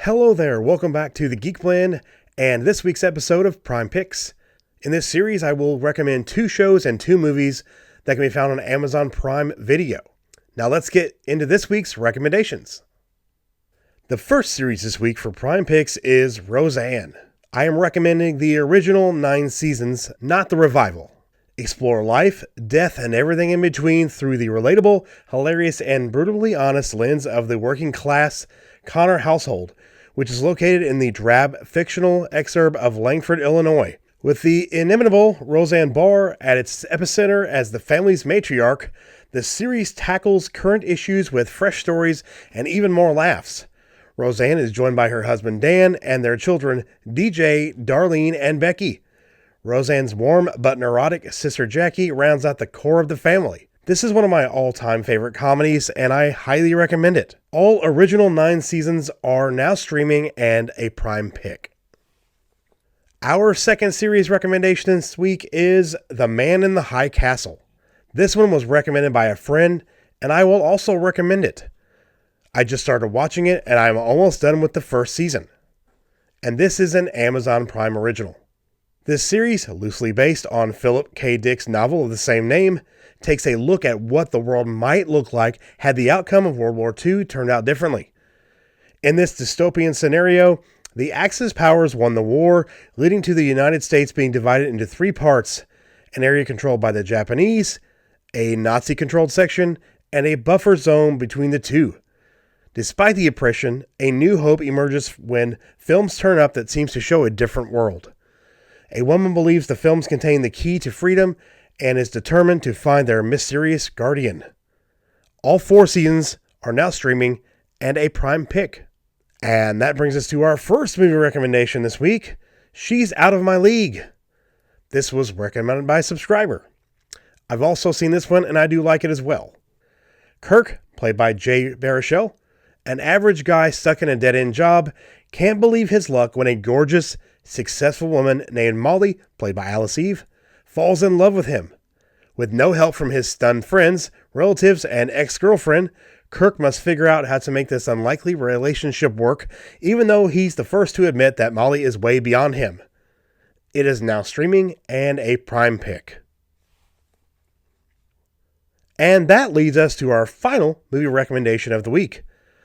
Hello there, welcome back to the Geek Blend and this week's episode of Prime Picks. In this series, I will recommend 2 shows and 2 movies that can be found on Amazon Prime Video. Now let's get into this week's recommendations. The first series this week for Prime Picks is Roseanne. I am recommending the original 9 seasons, not the revival. Explore life, death, and everything in between through the relatable, hilarious, and brutally honest lens of the working class Connor household, which is located in the drab, fictional exurb of Langford, Illinois. With the inimitable Roseanne Barr at its epicenter as the family's matriarch, the series tackles current issues with fresh stories and even more laughs. Roseanne is joined by her husband Dan and their children DJ, Darlene, and Becky. Roseanne's warm but neurotic sister Jackie rounds out the core of the family. This is one of my all-time favorite comedies, and I highly recommend it. All original 9 seasons are now streaming and a Prime pick. Our second series recommendation this week is The Man in the High Castle. This one was recommended by a friend, and I will also recommend it. I just started watching it, and I'm almost done with the first season. And this is an Amazon Prime original. This series, loosely based on Philip K. Dick's novel of the same name, takes a look at what the world might look like had the outcome of World War II turned out differently. In this dystopian scenario, the Axis powers won the war, leading to the United States being divided into 3 parts: an area controlled by the Japanese, a Nazi-controlled section, and a buffer zone between the two. Despite the oppression, a new hope emerges when films turn up that seems to show a different world. A woman believes the films contain the key to freedom and is determined to find their mysterious guardian. All 4 seasons are now streaming and a Prime pick. And that brings us to our first movie recommendation this week, She's Out of My League. This was recommended by a subscriber. I've also seen this one and I do like it as well. Kirk, played by Jay Baruchel, an average guy stuck in a dead-end job, can't believe his luck when a gorgeous, successful woman named Molly, played by Alice Eve, falls in love with him. With no help from his stunned friends, relatives, and ex-girlfriend, Kirk must figure out how to make this unlikely relationship work, even though he's the first to admit that Molly is way beyond him. It is now streaming and a Prime pick. And that leads us to our final movie recommendation of the week,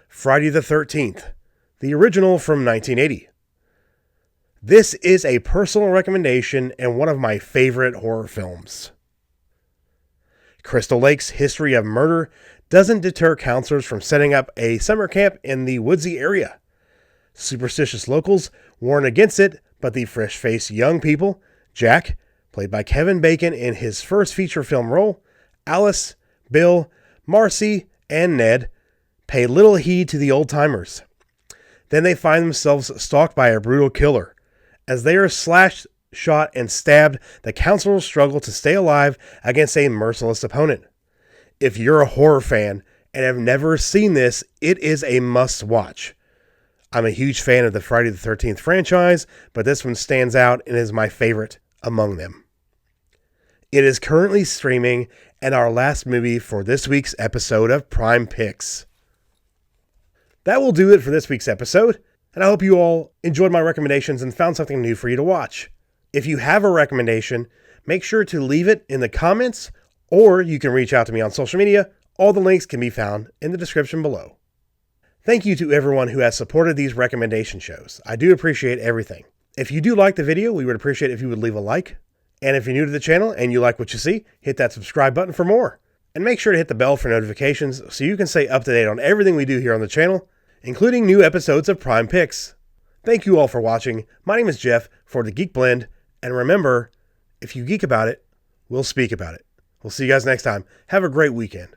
Friday the 13th, the original from 1980. This is a personal recommendation and one of my favorite horror films. Crystal Lake's history of murder doesn't deter counselors from setting up a summer camp in the woodsy area. Superstitious locals warn against it, but the fresh-faced young people, Jack, played by Kevin Bacon in his first feature film role, Alice, Bill, Marcy, and Ned, pay little heed to the old-timers. Then they find themselves stalked by a brutal killer. As they are slashed, shot, and stabbed, the counselors struggle to stay alive against a merciless opponent. If you're a horror fan and have never seen this, it is a must-watch. I'm a huge fan of the Friday the 13th franchise, but this one stands out and is my favorite among them. It is currently streaming and our last movie for this week's episode of Prime Picks. That will do it for this week's episode. And I hope you all enjoyed my recommendations and found something new for you to watch. If you have a recommendation, make sure to leave it in the comments, or you can reach out to me on social media. All the links can be found in the description below. Thank you to everyone who has supported these recommendation shows. I do appreciate everything. If you do like the video, we would appreciate if you would leave a like. And if you're new to the channel and you like what you see, hit that subscribe button for more. And make sure to hit the bell for notifications so you can stay up to date on everything we do here on the channel, including new episodes of Prime Picks. Thank you all for watching. My name is Jeff for the Geek Blend, and remember, if you geek about it, we'll speak about it. We'll see you guys next time. Have a great weekend.